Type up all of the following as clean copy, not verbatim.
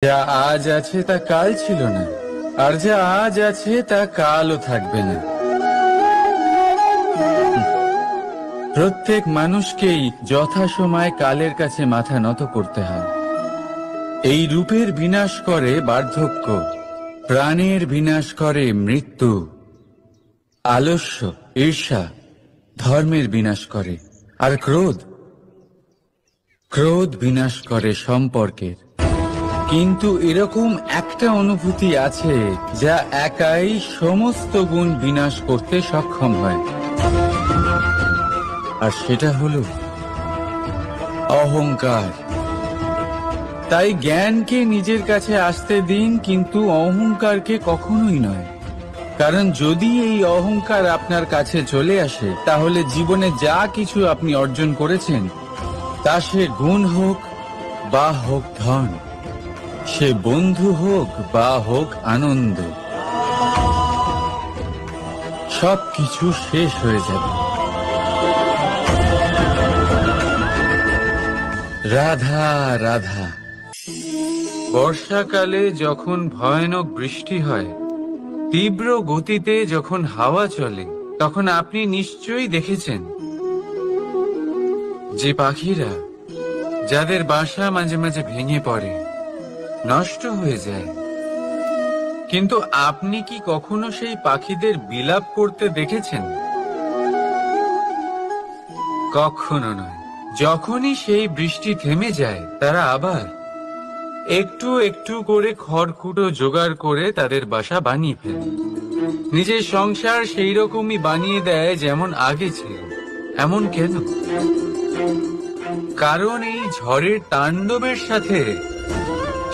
যা আজ আছে তা কাল ছিল না, আর যা আজ আছে তা কালও থাকবে না। প্রত্যেক মানুষকেই যথাসময়ে কালের কাছে মাথা নত করতে হয়। এই রূপের বিনাশ করে বার্ধক্য, প্রাণের বিনাশ করে মৃত্যু, আলস্য, ঈর্ষা ধর্মের বিনাশ করে, আর ক্রোধ বিনাশ করে সম্পর্কের। কিন্তু এরকম একটা অনুভূতি আছে যা একাই সমস্ত গুণ বিনাশ করতে সক্ষম হয়, আর সেটা হলো অহংকার। তাই জ্ঞানকে নিজের কাছে আসতে দিন, কিন্তু অহংকারকে কখনোই নয়। কারণ যদি এই অহংকার আপনার কাছে চলে আসে, তাহলে জীবনে যা কিছু আপনি অর্জন করেছেন, তা সে গুণ হোক বা হোক ধন, সে বন্ধু হোক বা হোক আনন্দ, সবকিছু শেষ হয়ে যাবে। রাধা রাধা। বর্ষাকালে যখন ভয়ানক বৃষ্টি হয়, তীব্র গতিতে যখন হাওয়া চলে, তখন আপনি নিশ্চয়ই দেখেছেন যে পাখিরা, যাদের বাসা মাঝে মাঝে ভেঙে পড়ে, নষ্ট হয়ে যায়। কিন্তু আপনি কি কখনো সেই পাখিদের বিলাপ করতে দেখেছেন? কখনো নয়। যখনই সেই বৃষ্টি থেমে যায়, তারা আবার একটু একটু করে খড়কুটো জোগাড় করে তাদের বাসা বানিয়ে ফেলে। নিজের সংসার সেই রকমই বানিয়ে দেয় যেমন আগে ছিল। এমন কেন? কারণ এই ঝড়ের তাণ্ডবের সাথে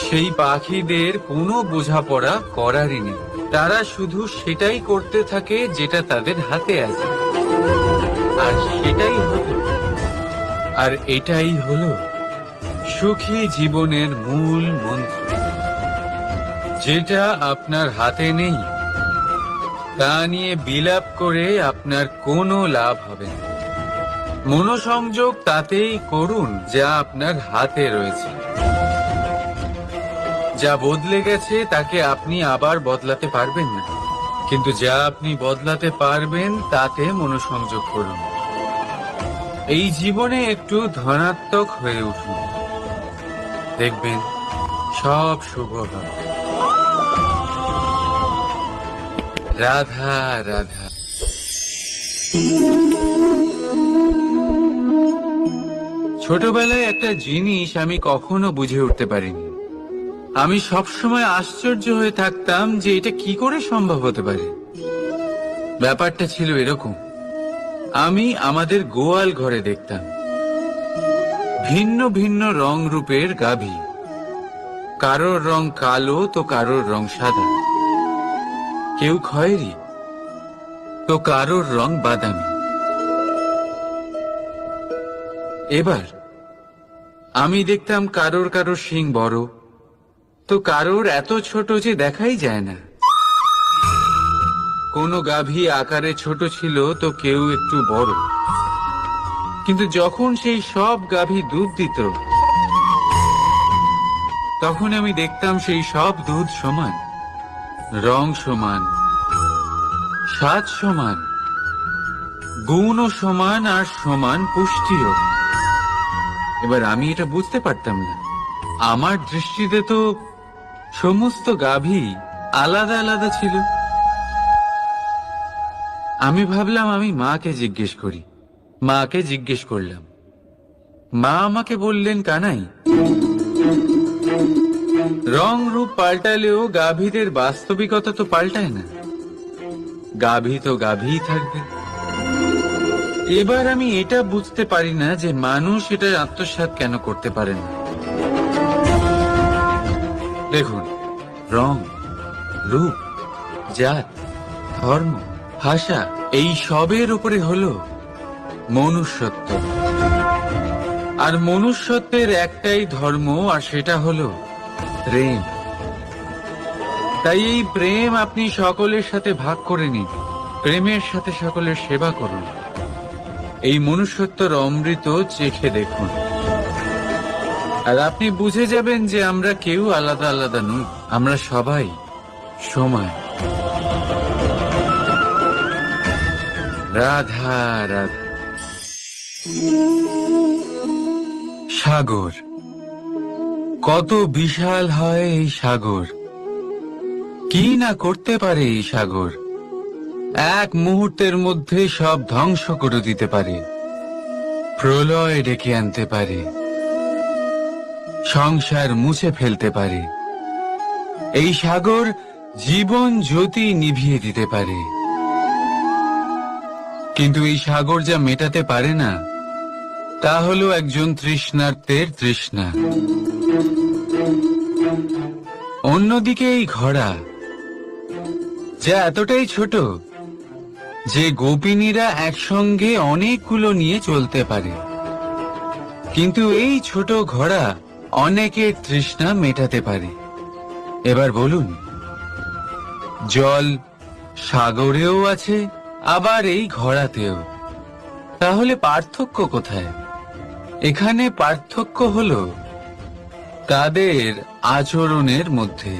সেই পাখিদের কোনো বোঝাপড়া করারই নেই। তারা শুধু সেটাই করতে থাকে যেটা তাদের হাতে আছে, আর এটাই হলো সুখী জীবনের মূল মন্ত্র। যেটা আপনার হাতে নেই, তা নিয়ে বিলাপ করে আপনার কোনো লাভ হবে না। মনোসংযোগ তাতেই করুন যা আপনার হাতে রয়েছে। যা বদলে গেছে তাকে আপনি আবার বদলাতে পারবেন না, কিন্তু যা আপনি বদলাতে পারবেন তাতে মনোসংযোগ করুন। এই জীবনে একটু ধনাত্মক হয়ে উঠুন, দেখবেন সব শুভ হবে। রাধা রাধা। ছোটবেলায় একটা জিনিস আমি কখনো বুঝে উঠতে পারিনি। আমি সবসময় আশ্চর্য হয়ে থাকতাম যে এটা কি করে সম্ভব হতে পারে। ব্যাপারটা ছিল এরকম, আমি আমাদের গোয়াল ঘরে দেখতাম ভিন্ন ভিন্ন রং রূপের গাভী। কারোর রং কালো তো কারোর রং সাদা, কেউ খয়েরি তো কারোর রং বাদামি। এবার আমি দেখতাম কারোর কারোর শিং বড় তো কারোর এত ছোট যে দেখাই যায় না। কোনো গাভী আকারে ছোট ছিল তো কেউ একটু বড়। কিন্তু যখন সেই সব গাভী দুধ দিত, তখন আমি দেখতাম সেই সব দুধ সমান, রং সমান, স্বাদ সমান, গুণও সমান, আর সমান পুষ্টিও। এবার আমি এটা বুঝতে পারতাম না। আমার দৃষ্টিতে তো সমস্ত গাভী আলাদা আলাদা ছিল। আমি ভাবলাম আমি মাকে জিজ্ঞেস করি। মাকে জিজ্ঞেস করলাম। মা আমাকে বললেন, কানাই, রং রূপ পাল্টালেও গাভীদের বাস্তবিকতা তো পাল্টায় না। গাভী তো গাভীই থাকবে। এবার আমি এটা বুঝতে পারি না যে মানুষ এটা আত্মসাৎ কেন করতে পারে না। দেখুন, রং, রূপ, জাত, ধর্ম, ভাষা, এই সবের উপরে হলো মনুষ্যত্ব। আর মনুষ্যত্বের একটাই ধর্ম, আর সেটা হলো প্রেম। তাই এই প্রেম আপনি সকলের সাথে ভাগ করে নিন। প্রেমের সাথে সকলের সেবা করুন। এই মনুষ্যত্বর অমৃত চেখে দেখুন। আর আপনি বুঝে যাবেন যে আমরা কেউ আলাদা আলাদা নই, আমরা সবাই সমান। রাধা রাধা। সাগর, কত বিশাল হয় এই সাগর! কি না করতে পারে এই সাগর! এক মুহূর্তের মধ্যে সব ধ্বংস করে দিতে পারে, প্রলয় ডেকে আনতে পারে, সংসার মুছে ফেলতে পারে। এই সাগর জীবন জ্যোতি নিভিয়ে দিতে পারে। কিন্তু এই সাগর যা মেটাতে পারে না, তা হলো একজন তৃষ্ণার্তের তৃষ্ণা। অন্যদিকে এই ঘোড়া, যা এতটাই ছোট যে গোপিনীরা একসঙ্গে অনেকগুলো নিয়ে চলতে পারে, কিন্তু এই ছোট ঘোড়া অনেকের তৃষ্ণা মেটাতে পারে। এবার বলুন, জল সাগরেও আছে, আবার এই ঘোড়াতেও। তাহলে পার্থক্য কোথায়? এখানে পার্থক্য হলো তাদের আচরণের মধ্যে।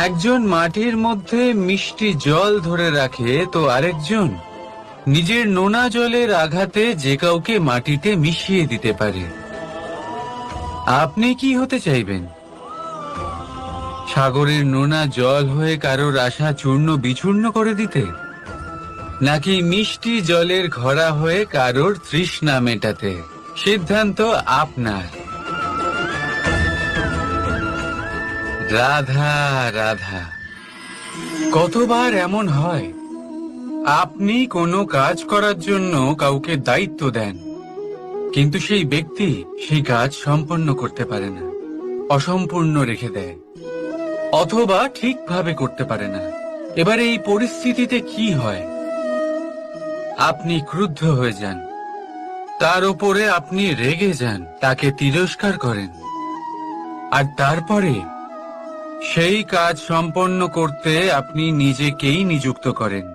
একজন মাটির মধ্যে মিষ্টি জল ধরে রাখে, তো আরেকজন নিজের নোনা জলের আঘাতে যে কাউকে মাটিতে মিশিয়ে দিতে পারে। আপনি কি হতে চাইবেন? সাগরের নোনা জল হয়ে কারোর আশা চূর্ণ বিচূর্ণ করে দিতে, নাকি মিষ্টি জলের ঘোড়া হয়ে কারোর তৃষ্ণা মেটাতে? সিদ্ধান্ত আপনার। রাধা রাধা। কতবার এমন হয়, আপনি কোনো কাজ করার জন্য কাউকে দায়িত্ব দেন, কিন্তু সেই ব্যক্তি সেই কাজ সম্পন্ন করতে পারে না, অসম্পূর্ণ রেখে দেয়, অথবা ঠিকভাবে করতে পারে না। এবার এই পরিস্থিতিতে কি হয়? আপনি ক্রুদ্ধ হয়ে যান, তার উপরে আপনি রেগে যান, তাকে তিরস্কার করেন, আর তারপরে সেই কাজ সম্পন্ন করতে আপনি নিজেকেই নিযুক্ত করেন,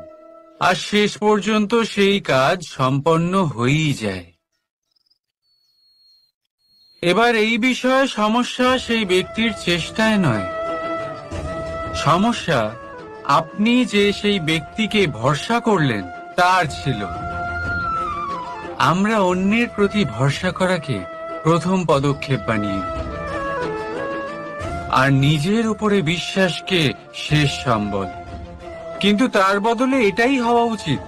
আর শেষ পর্যন্ত সেই কাজ সম্পন্ন হয়েই যায়। এবার এই বিষয়ে সমস্যা সেই ব্যক্তির চেষ্টায় নয়, সমস্যা আপনি যে সেই ব্যক্তিকে ভরসা করলেন তার ছিল। আমরা অন্যের প্রতি ভরসা করাকে প্রথম পদক্ষেপ বানিয়ে, আর নিজের উপরে বিশ্বাসকে শেষ সম্বল। কিন্তু তার বদলে এটাই হওয়া উচিত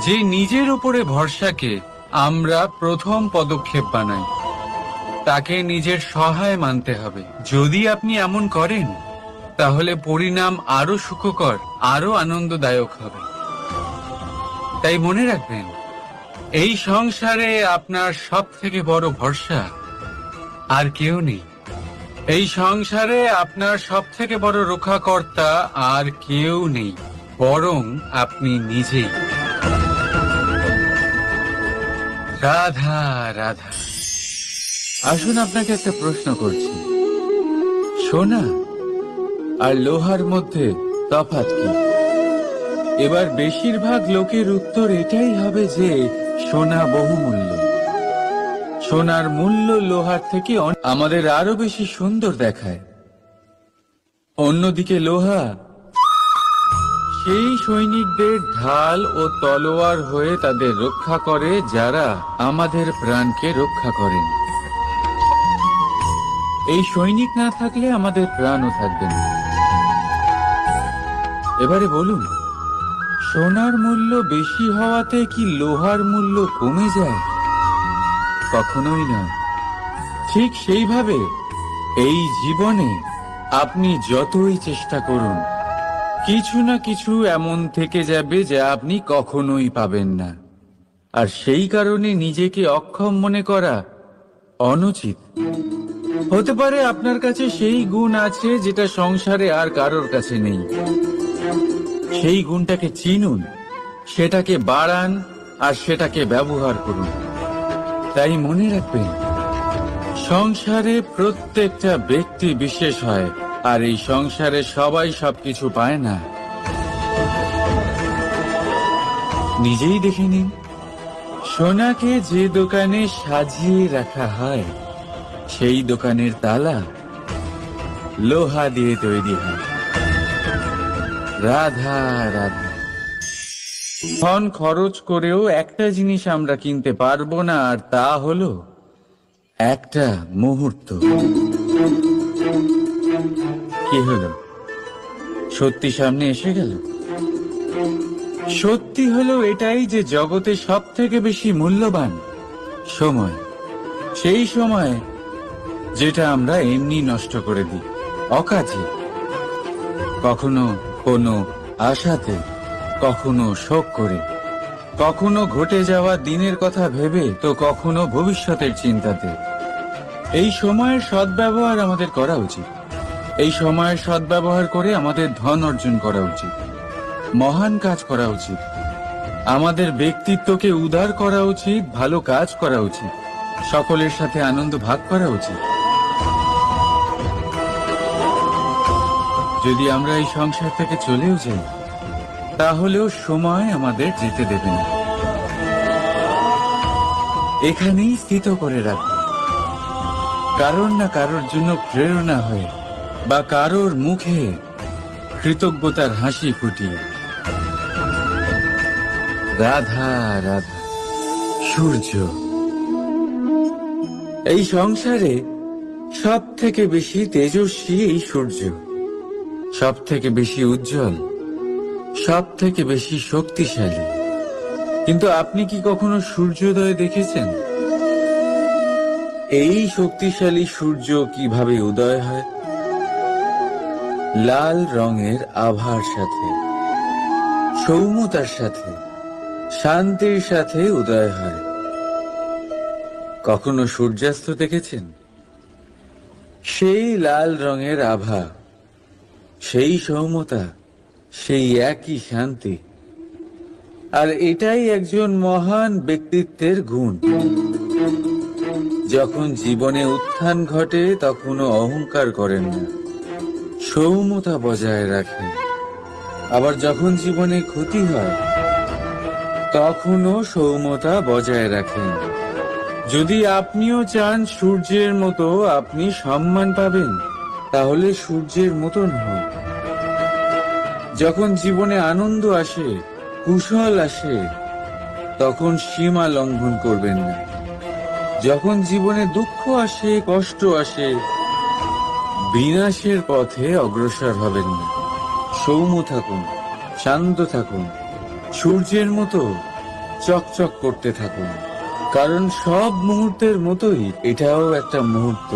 যে নিজের উপরে ভরসাকে আমরা প্রথম পদক্ষেপ বানাই, তাকে নিজের সহায় মানতে হবে। যদি আপনি এমন করেন, তাহলে পরিণাম আরো সুখকর, আরো আনন্দদায়ক হবে। তাই মনে রাখবেন, এই সংসারে আপনার সব থেকে বড় ভরসা আর কেউ নেই। এই সংসারে আপনার সব থেকে বড় রক্ষাকর্তা আর কেউ নেই, বরং আপনি নিজেই। রাধা রাধা। আসুন আপনাকে একটা প্রশ্ন করছি, সোনা আর লোহার মধ্যে তফাৎ কি? এবার বেশিরভাগ লোকের উত্তর এটাই হবে যে সোনা বহুমূল্য। সোনার মূল্য লোহার থেকে আমাদের আরো বেশি সুন্দর দেখায়। অন্যদিকে লোহা সেই সৈনিকদের ঢাল ও তলোয়ার হয়ে তাদের রক্ষা করে, যারা আমাদের প্রাণকে রক্ষা করেন। এই সৈনিক না থাকলে আমাদের প্রাণও থাকবে না। এবারে বলুন, সোনার মূল্য বেশি হওয়াতে কি লোহার মূল্য কমে যায়? কখনোই না। ঠিক সেইভাবে এই জীবনে আপনি যতই চেষ্টা করুন, কিছু না কিছু এমন থেকে যাবে যা আপনি কখনোই পাবেন না। আর সেই কারণে নিজেকে অক্ষম মনে করা অনুচিত। হতে পারে আপনার কাছে সেই গুণ আছে যেটা সংসারে আর কারোর কাছে নেই। সেই গুণটাকে চিনুন, সেটাকে বাড়ান, আর সেটাকে ব্যবহার করুন। তাই মনে রাখবেন, সংসারে প্রত্যেকটা ব্যক্তি বিশেষ হয়, আর এই সংসারে সবাই সবকিছু পায় না। নিজেই দেখে নিন, সোনাকে যে দোকানে সাজিয়ে রাখা হয় সেই দোকানের তালা লোহা দিয়ে তৈরি হয়। রাধা রাধা। ধন খরচ করেও একটা জিনিস আমরা কিনতে পারবো না, আর তা হলো একটা মুহূর্ত। কি হলো? সত্যি সামনে এসে গেল? সত্যি হলো এটাই যে জগতে সব থেকে বেশি মূল্যবান সময় সেই সময় যেটা আমরা এমনি নষ্ট করে দিই, অকাজে, কখনো কোনো আশাতে, কখনো শোক করে, কখনো ঘটে যাওয়া দিনের কথা ভেবে, তো কখনো ভবিষ্যতের চিন্তাতে। এই সময়ের সদ্ব্যবহার আমাদের করা উচিত। এই সময়ের সদ্ব্যবহার করে আমাদের ধন অর্জন করা উচিত, মহান কাজ করা উচিত, আমাদের ব্যক্তিত্বকে উদার করা উচিত, ভালো কাজ করা উচিত, সকলের সাথে আনন্দ ভাগ করা উচিত। যদি আমরা এই সংসার থেকে চলেও যাই, তাহলেও সময় আমাদের যেতে দেবে না, এখানেই স্থিত করে রাখবে। কারোর না কারোর জন্য প্রেরণা হয়ে বা কারোর মুখে কৃতজ্ঞতার হাসি ফুটিয়ে। রাধা রাধা। সূর্য। এই সংসারে সব থেকে বেশি তেজস্বী এই সূর্য, সব থেকে বেশি উজ্জ্বল, সব থেকে বেশি শক্তিশালী। কিন্তু আপনি কি কখনো সূর্যোদয় দেখেছেন? এই শক্তিশালী সূর্য কিভাবে উদয় হয়? লাল রঙের আভার সাথে, সৌম্যতার সাথে, শান্তির সাথে উদয় হয়। কখনো সূর্যাস্ত দেখেছেন? সেই লাল রঙের আভা, সেই সৌম্যতা, সেই একই শান্তি। আর এটাই একজন মহান ব্যক্তিত্বের গুণ। যখন জীবনে উত্থান ঘটে তখনও অহংকার করেন না, সৌম্যতা বজায় রাখেন। আবার যখন জীবনে ক্ষতি হয় তখনও সৌম্যতা বজায় রাখেন। যদি আপনিও চান সূর্যের মতো আপনি সম্মান পাবেন, তাহলে সূর্যের মতন হন। যখন জীবনে আনন্দ আসে, কুশল আসে, তখন সীমা লঙ্ঘন করবেন না। যখন জীবনে দুঃখ আসে, কষ্ট আসে, বিনাশের পথে অগ্রসর হবেন না। সৌম্য থাকুন, শান্ত থাকুন, সূর্যের মতো চকচক করতে থাকুন। কারণ সব মুহূর্তের মতোই এটাও একটা মুহূর্ত।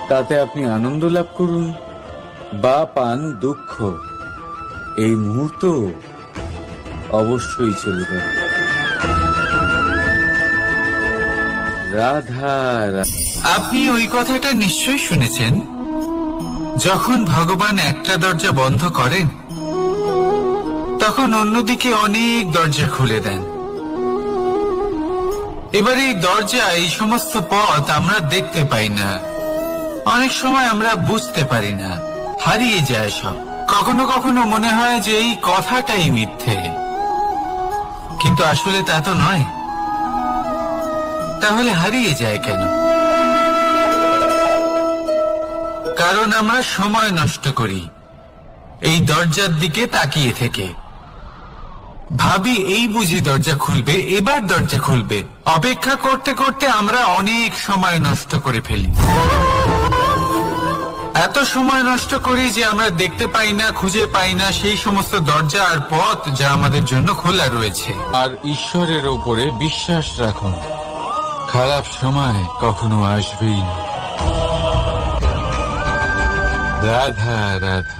তাতে আপনি আনন্দ লাভ করুন বা পান দুঃখ, এই মুহূর্ত অবশ্যই চলে যাবে। রাধা রাধা। আপনি ওই কথাটা নিশ্চয়ই শুনেছেন, যখন ভগবান একটা দরজা বন্ধ করেন তখন অন্যদিকে অনেক দরজা খুলে দেন। এবার এই দরজা, এই সমস্ত পথ আমরা দেখতে পাই না, অনেক সময় আমরা বুঝতে পারি না, হারিয়ে যায় সব। কখনো কখনো মনে হয় যে এই কথাটাই মিথ্যে, কিন্তু আসলে তা তো নয়। তাহলে হারিয়ে যায় কেন? কারণ আমরা সময় নষ্ট করি এই দরজার দিকে তাকিয়ে থেকে। ভাবি এই বুঝি দরজা খুলবে, এবার দরজা খুলবে। অপেক্ষা করতে করতে আমরা অনেক সময় নষ্ট করে ফেলি। এত সময় নষ্ট করি যে আমরা দেখতে পাই না, খুঁজে পাই না সেই সমস্ত দরজা আর পথ যা আমাদের জন্য খোলা রয়েছে। আর ঈশ্বরের ওপরে বিশ্বাস রাখুন, খারাপ সময় কখনো আসবেই না। রাধা রাধা।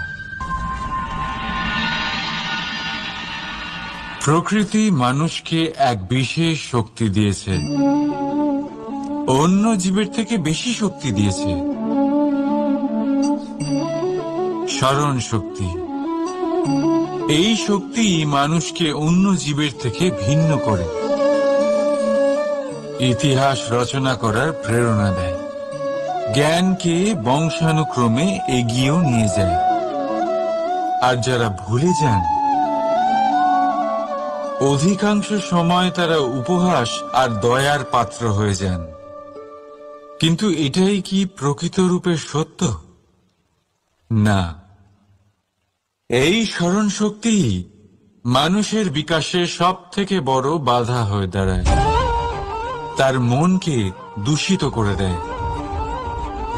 প্রকৃতি মানুষকে এক বিশেষ শক্তি দিয়েছে, অন্য জীবের থেকে বেশি শক্তি দিয়েছে। স্মরণ শক্তি। এই শক্তি মানুষকে অন্য জীবের থেকে ভিন্ন করে, ইতিহাস রচনা করার প্রেরণা দেয়, জ্ঞানকে বংশানুক্রমে এগিয়েও নিয়ে যায়। আর যারা ভুলে যান, অধিকাংশ সময় তারা উপহাস আর দয়ার পাত্র হয়ে যান। কিন্তু এটাই কি প্রকৃত রূপে সত্য? না। এই স্মরণ শক্তি মানুষের বিকাশে সব থেকে বড় বাধা হয়ে দাঁড়ায়। তার মনকে দূষিত করে দেয়।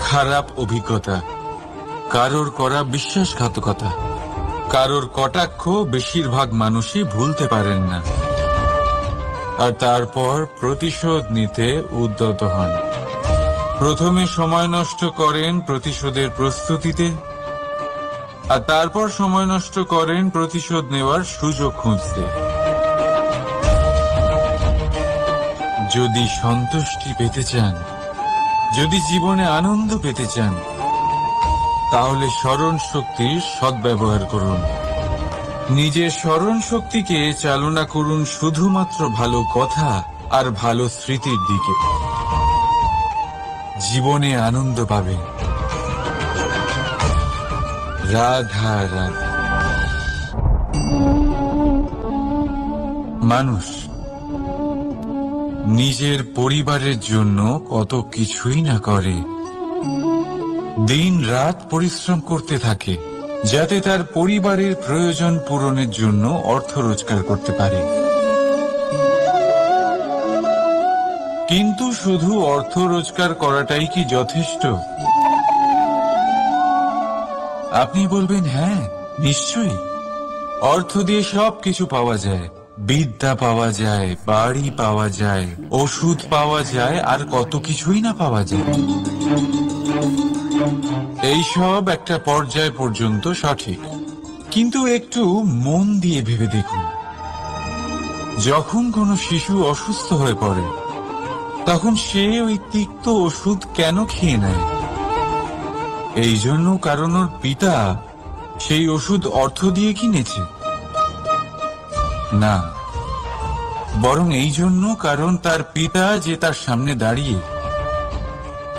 খারাপ অভিজ্ঞতা, কারোর করা বিশ্বাসঘাতকতা, কারোর কটাক্ষ বেশিরভাগ মানুষই ভুলতে পারেন না, আর তারপর প্রতিশোধ নিতে উদ্যত হন। প্রথমে সময় নষ্ট করেন প্রতিশোধের প্রস্তুতিতে, আর তারপর সময় নষ্ট করেন প্রতিশোধ নেওয়ার সুযোগ খুঁজতে। যদি সন্তুষ্টি পেতে চান, যদি জীবনে আনন্দ পেতে চান, তাহলে স্মরণ শক্তির সদ্ব্যবহার করুন। নিজের স্মরণ শক্তিকে চালনা করুন শুধুমাত্র ভালো কথা আর ভালো স্মৃতির দিকে। জীবনে আনন্দ পাবেন। রাধা রাধা। মানুষ নিজের পরিবারের জন্য কত কিছুই না করে। দিন রাত পরিশ্রম করতে থাকে যাতে তার পরিবারের প্রয়োজন পূরণের জন্য অর্থ রোজগার করতে পারে। কিন্তু শুধু অর্থ রোজগার করাটাই কি যথেষ্ট? আপনি বলবেন, হ্যাঁ নিশ্চয়ই, অর্থ দিয়ে সব কিছু পাওয়া যায়। বিদ্যা পাওয়া যায়, বাড়ি পাওয়া যায়, ওষুধ পাওয়া যায়, আর কত কিছুই না পাওয়া যায়। এইসব একটা পর্যায় পর্যন্ত সঠিক, কিন্তু একটু মন দিয়ে ভেবে দেখুন, যখন কোনো শিশু অসুস্থ হয়ে পড়ে তখন সে ওই তিক্ত ওষুধ কেন খেয়ে নেয়? এই জন্য কারণ ওর পিতা সেই ওষুধ অর্থ দিয়ে কিনেছে? না, বরং এই জন্য কারণ তার পিতা যে তার সামনে দাঁড়িয়ে,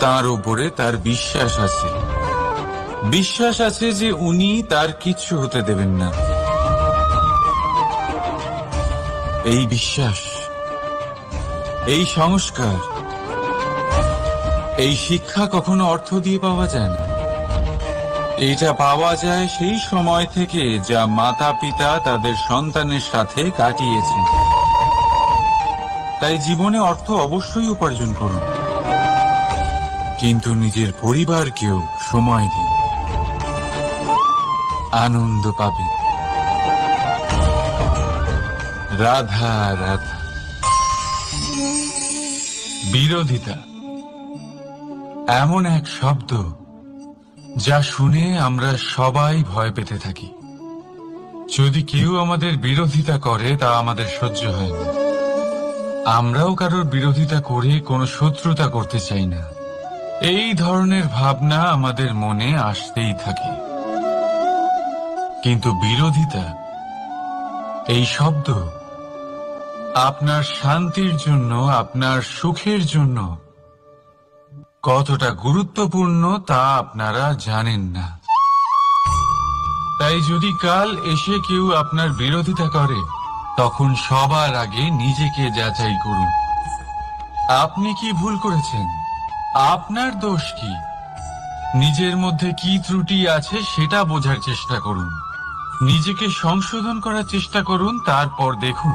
তার ওপরে তার বিশ্বাস আছে। বিশ্বাস আছে যে উনি তার কিচ্ছু হতে দেবেন না। এই বিশ্বাস, এই সংস্কার, এই শিক্ষা কখনো অর্থ দিয়ে পাওয়া যায় না। এটা পাওয়া যায় সেই সময় থেকে যা মাতা পিতা তাদের সন্তানের সাথে কাটিয়েছেন। তাই জীবনে অর্থ অবশ্যই উপার্জন করুন, কিন্তু নিজের পরিবারকেও সময় দিন। আনন্দ পাবেন। রাধা রাধা। বিরোধিতা এমন এক শব্দ যা শুনে আমরা সবাই ভয় পেতে থাকি। যদি কেউ আমাদের বিরোধিতা করে তা আমাদের সহ্য হয় না। আমরাও কারোর বিরোধিতা করে কোনো শত্রুতা করতে চাই না। এই ধরনের ভাবনা আমাদের মনে আসতেই থাকে। কিন্তু বিরোধিতা, এই শব্দ আপনার শান্তির জন্য, আপনার সুখের জন্য কতটা গুরুত্বপূর্ণ তা আপনারা জানেন না। তাই যদি কাল এসে কেউ আপনার বিরোধিতা করে, তখন সবার আগে নিজেকে যাচাই করুন। আপনি কি ভুল করেছেন? আপনার দোষ কি? নিজের মধ্যে কি ত্রুটি আছে সেটা বোঝার চেষ্টা করুন। নিজেকে সংশোধন করার চেষ্টা করুন, তারপর দেখুন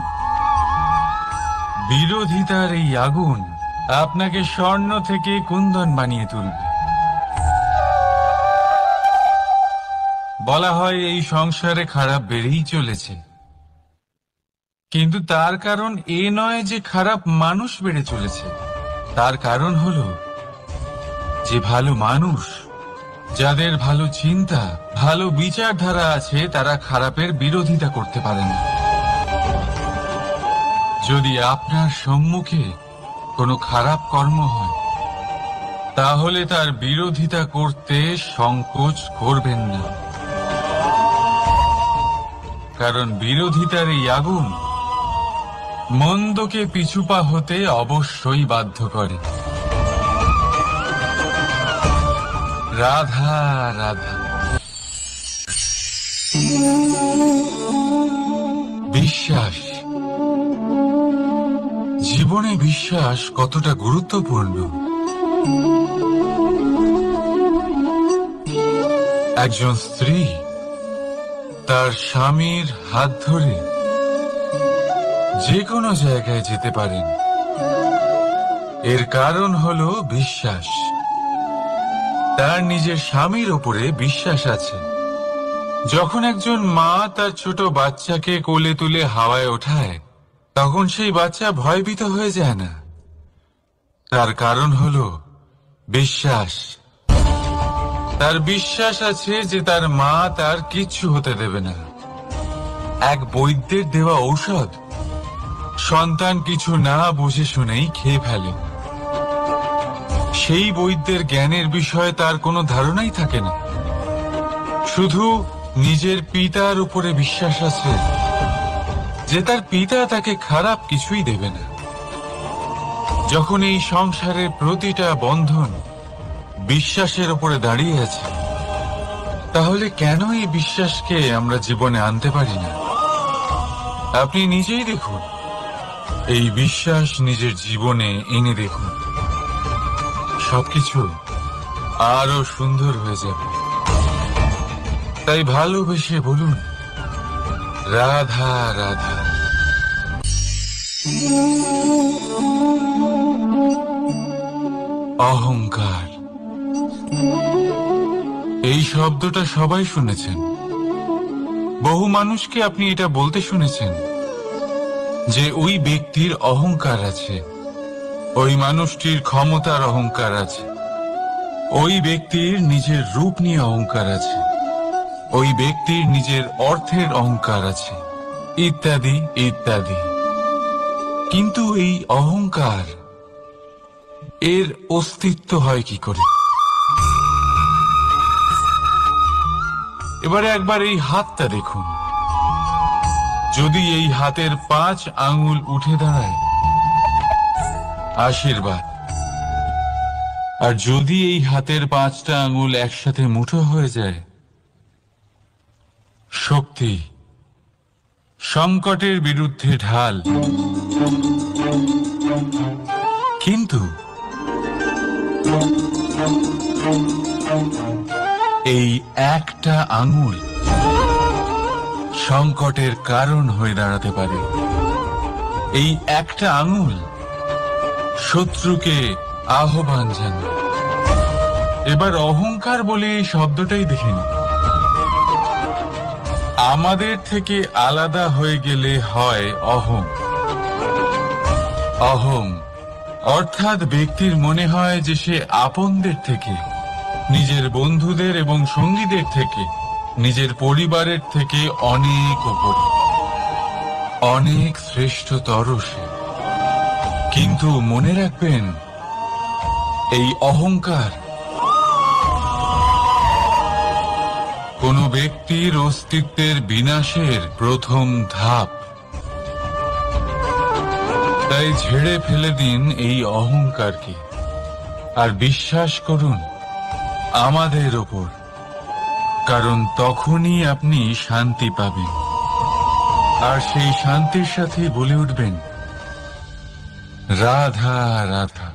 বিরোধিতার এই আগুন আপনাকে স্বর্ণ থেকে কুন্দন বানিয়ে তুলবে। বলা হয় এই সংসারে খারাপ বেড়েই চলেছে, কিন্তু তার কারণ এ নয় যে খারাপ মানুষ বেড়ে চলেছে। তার কারণ হলো যে ভালো মানুষ, যাদের ভালো চিন্তা, ভালো বিচারধারা আছে, তারা খারাপের বিরোধিতা করতে পারে না। যদি আপনার সম্মুখে কোনো খারাপ কর্ম হয়, তাহলে তার বিরোধিতা করতে সংকোচ করবেন না, কারণ বিরোধিতার এই আগুন মন্দকে পিছুপা হতে অবশ্যই বাধ্য করে। রাধা রাধা। বিশ্বাস, জীবনে বিশ্বাস কতটা গুরুত্বপূর্ণ একজন স্ত্রী তার স্বামীর হাত ধরে যে কোনো জায়গায় যেতে পারেন, এর কারণ হলো বিশ্বাস। তার নিজের স্বামীর ওপরে বিশ্বাস আছে। যখন একজন মা তার ছোট বাচ্চাকে কোলে তুলে হাওয়ায় ওঠায়, তখন সেই বাচ্চা ভয়ভীত হয়ে যায় না। তার কারণ হলো বিশ্বাস। তার বিশ্বাস আছে যে তার মা তার কিচ্ছু হতে দেবে না। এক বৈদ্যের দেওয়া ঔষধ সন্তান কিছু না বুঝে শুনেই খেয়ে ফেলে। সেই বৈদ্যের জ্ঞানের বিষয়ে তার কোনো ধারণাই থাকে না, শুধু নিজের পিতার উপরে বিশ্বাস আছে যে তার পিতা তাকে খারাপ কিছুই দেবে না। যখন এই সংসারের প্রতিটা বন্ধন বিশ্বাসের উপরে দাঁড়িয়ে আছে, তাহলে কেন এই বিশ্বাসকে আমরা জীবনে আনতে পারি না? আপনি নিজেই দেখুন, এই বিশ্বাস নিজের জীবনে এনে দেখুন, সবকিছু আরো সুন্দর হয়ে যাবে। তাই ভালোবেসে বলুন, রাধা রাধা। অহংকার, এই শব্দটা সবাই শুনেছেন। বহু মানুষকে আপনি এটা বলতে শুনেছেন যে ওই ব্যক্তির অহংকার আছে, ওই মানুষটির ক্ষমতার অহংকার আছে, ওই ব্যক্তির নিজের রূপ নিয়ে অহংকার আছে, ওই ব্যক্তির নিজের অর্থের অহংকার আছে, ইত্যাদি ইত্যাদি। কিন্তু এই অহংকার, এর অস্তিত্ব হয় কি করে? এবারে একবার এই হাতটা দেখুন। যদি এই হাতের 5 আঙ্গুল উঠে দাঁড়ায়, আশীর্বাদ। আর যদি এই হাতের 5টা আঙ্গুল একসাথে মুঠো হয়ে যায়, শক্তি, সংকটের বিরুদ্ধে ঢাল। কিন্তু এই একটা আঙুল সংকটের কারণ হয়ে দাঁড়াতে পারে। এই একটা আঙুল শত্রুকে আহ্বান জানায়। এবার অহংকার বলে এই শব্দটাই দেখে নিন। আমাদের থেকে আলাদা হয়ে গেলে হয় অহং। অহং অর্থাৎ ব্যক্তির মনে হয় যে সে আপনদের থেকে, নিজের বন্ধুদের এবং সঙ্গীদের থেকে, নিজের পরিবারের থেকে অনেক উপরে, অনেক শ্রেষ্ঠতর সে। কিন্তু মনে রাখবেন, এই অহংকার কোন ব্যক্তির অস্তিত্বের বিনাশের প্রথম ধাপ। তাই ঝেড়ে ফেলে দিন এই অহংকারকে, আর বিশ্বাস করুন আমাদের ওপর, কারণ তখনই আপনি শান্তি পাবেন। আর সেই শান্তির সাথে বলে উঠবেন, রাধা রাধা।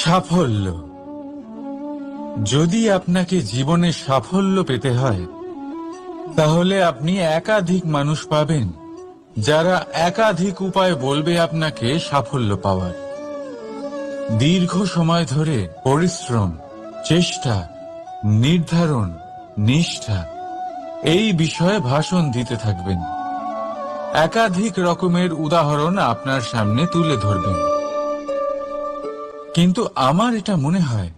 সাফল্য। যদি আপনাকে জীবনে সাফল্য পেতে হয়, তাহলে আপনি একাধিক মানুষ পাবেন যারা একাধিক উপায় বলবে আপনাকে সাফল্য পাওয়ার। দীর্ঘ সময় ধরে পরিশ্রম, চেষ্টা, নির্ধারণ, নিষ্ঠা এই বিষয়ে ভাষণ দিতে থাকবেন। একাধিক রকমের উদাহরণ আপনার সামনে তুলে ধরবেন। কিন্তু আমার এটা মনে হয়,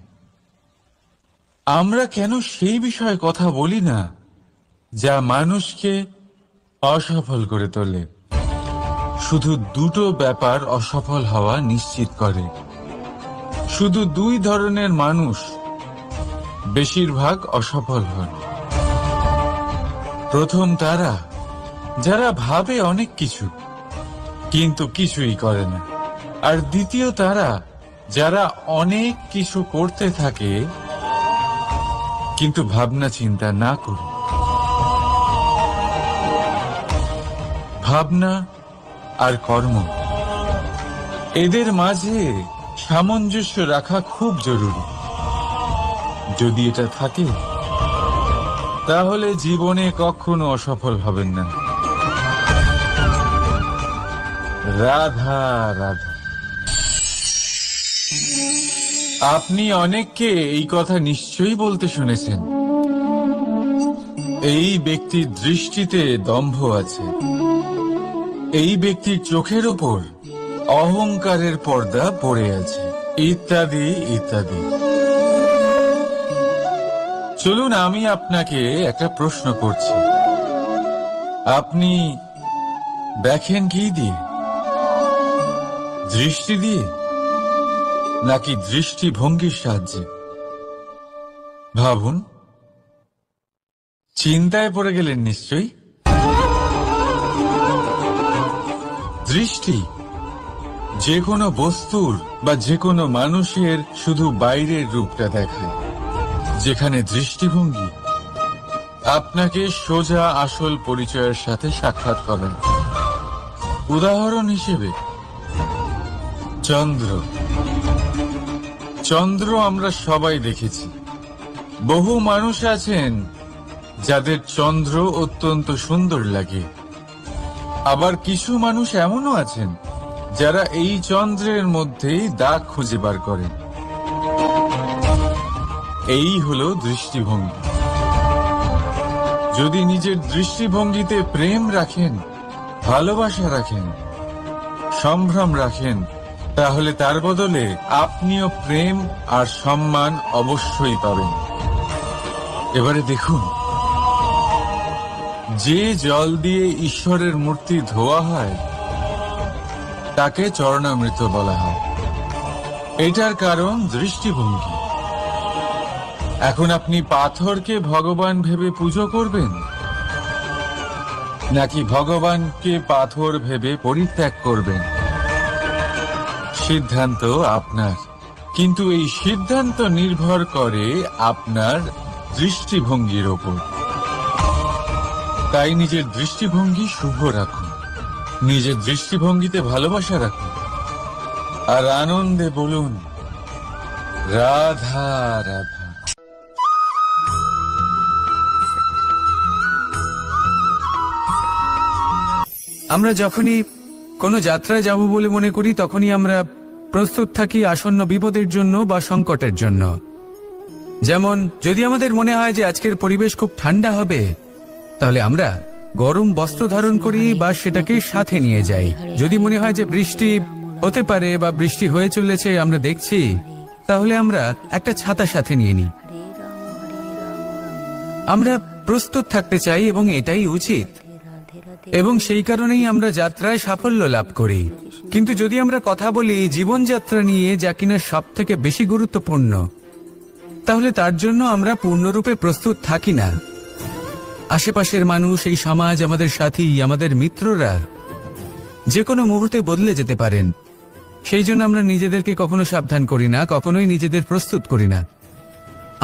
আমরা কেন সেই বিষয়ে কথা বলি না যা মানুষকে অসফল করে তোলে? শুধু দুটো ব্যাপার অসফল হওয়া নিশ্চিত করে। শুধু 2 ধরনের মানুষ বেশিরভাগ অসফল হন। প্রথম তারা যারা ভাবে অনেক কিছু কিন্তু কিছুই করে না, আর দ্বিতীয় তারা যারা অনেক কিছু করতে থাকে কিন্তু ভাবনা চিন্তা না করে। ভাবনা আর কর্ম, এদের মাঝে সামঞ্জস্য রাখা খুব জরুরি। যদি এটা থাকে তাহলে জীবনে কখনো অসফল হবেন না। রাধা রাধা। আপনি অনেককে এই কথা নিশ্চয়ই বলতে শুনেছেন, এই ব্যক্তির দৃষ্টিতে দম্ভ আছে, এই ব্যক্তির চোখের ওপর অহংকারের পর্দা পড়ে আছে, ইত্যাদি ইত্যাদি। চলুন আমি আপনাকে একটা প্রশ্ন করছি, আপনি দেখেন কি দিয়ে? দৃষ্টি দিয়ে নাকি দৃষ্টিভঙ্গির সাহায্যে? ভাবুন। চিন্তায় পড়ে গেলেন নিশ্চয়ই। দৃষ্টি যে কোনো বস্তুর বা যে কোনো মানুষের শুধু বাইরের রূপটা দেখায়, যেখানে দৃষ্টিভঙ্গি আপনাকে সোজা আসল পরিচয়ের সাথে সাক্ষাৎ করেন। উদাহরণ হিসেবে চন্দ্র। চন্দ্র আমরা সবাই দেখেছি। বহু মানুষ আছেন যাদের চন্দ্র অত্যন্ত সুন্দর লাগে, আবার কিছু মানুষ এমনও আছেন যারা এই চন্দ্রের মধ্যেই দাগ খুঁজে বার করেন। এই হলো দৃষ্টিভঙ্গি। যদি নিজের দৃষ্টিভঙ্গিতে প্রেম রাখেন, ভালোবাসা রাখেন, সম্ভ্রম রাখেন, তাহলে তার বদলে আপনিও প্রেম আর সম্মান অবশ্যই পাবেন। এবারে দেখুন, যে জল দিয়ে ঈশ্বরের মূর্তি ধোয়া হয় তাকে চরণামৃত বলা হয়। এটার কারণ দৃষ্টিভঙ্গি। এখন আপনি পাথরকে ভগবান ভেবে পুজো করবেন নাকি ভগবানকে পাথর ভেবে পরিত্যাগ করবেন? সিদ্ধান্ত আপনার, কিন্তু এই সিদ্ধান্ত নির্ভর করে আপনার দৃষ্টিভঙ্গির ওপর। তাই নিজের দৃষ্টিভঙ্গি শুভ রাখুন, নিজের দৃষ্টিভঙ্গিতে ভালোবাসা রাখুন, আর আনন্দে বলুন রাধা রাধা। আমরা যখনই কোনো যাত্রায় যাব বলে মনে করি, তখনই আমরা প্রস্তুত থাকি আসন্ন বিপদের জন্য বা সংকটের জন্য। যেমন যদি আমাদের মনে হয় যে আজকের পরিবেশ খুব ঠান্ডা হবে, তাহলে আমরা গরম বস্ত্র ধারণ করি বা সেটাকে সাথে নিয়ে যাই। যদি মনে হয় যে বৃষ্টি হতে পারে বা বৃষ্টি হয়ে চলেছে, আমরা দেখছি, তাহলে আমরা একটা ছাতা সাথে নিয়ে নিই। আমরা প্রস্তুত থাকতে চাই এবং এটাই উচিত, এবং সেই কারণেই আমরা যাত্রায় সাফল্য লাভ করি। কিন্তু যদি আমরা কথা বলি জীবনযাত্রা নিয়ে, যা কিনা সব থেকে বেশি গুরুত্বপূর্ণ, তাহলে তার জন্য আমরা পূর্ণরূপে প্রস্তুত থাকি না। আশেপাশের মানুষ, এই সমাজ, আমাদের সাথী, আমাদের মিত্ররা যে কোনো মুহূর্তে বদলে যেতে পারেন। সেই জন্য আমরা নিজেদেরকে কখনো সাবধান করি না, কখনোই নিজেদের প্রস্তুত করি না।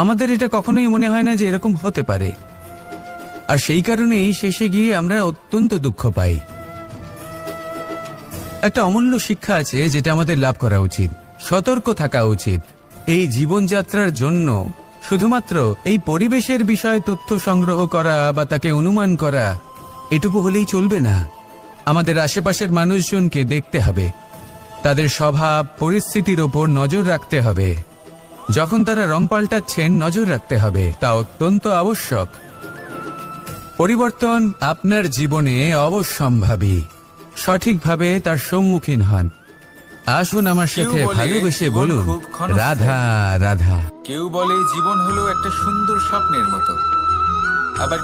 আমাদের এটা কখনোই মনে হয় না যে এরকম হতে পারে, আর সেই কারণেই শেষে গিয়ে আমরা অত্যন্ত দুঃখ পাই। একটা অমূল্য শিক্ষা আছে যেটা আমাদের লাভ করা উচিত। সতর্ক থাকা উচিত। এই জীবনযাত্রার জন্য শুধুমাত্র এই পরিবেশের বিষয়ে তথ্য সংগ্রহ করা বা তাকে অনুমান করা, এটুকু হলেই চলবে না। আমাদের আশেপাশের মানুষজনকে দেখতে হবে, তাদের স্বভাব পরিস্থিতির ওপর নজর রাখতে হবে। যখন তারা রং পাল্টাচ্ছেন, নজর রাখতে হবে, তা অত্যন্ত আবশ্যক। পরিবর্তন আপনার জীবনে অবশ্যম্ভাবী। সঠিকভাবে তার সম্মুখীন হন। আসুন আমার সাথে ভালোবেসে বলুন রাধা রাধা। কেউ বলে জীবন হলো একটা সুন্দর স্বপ্নের মতো, আবার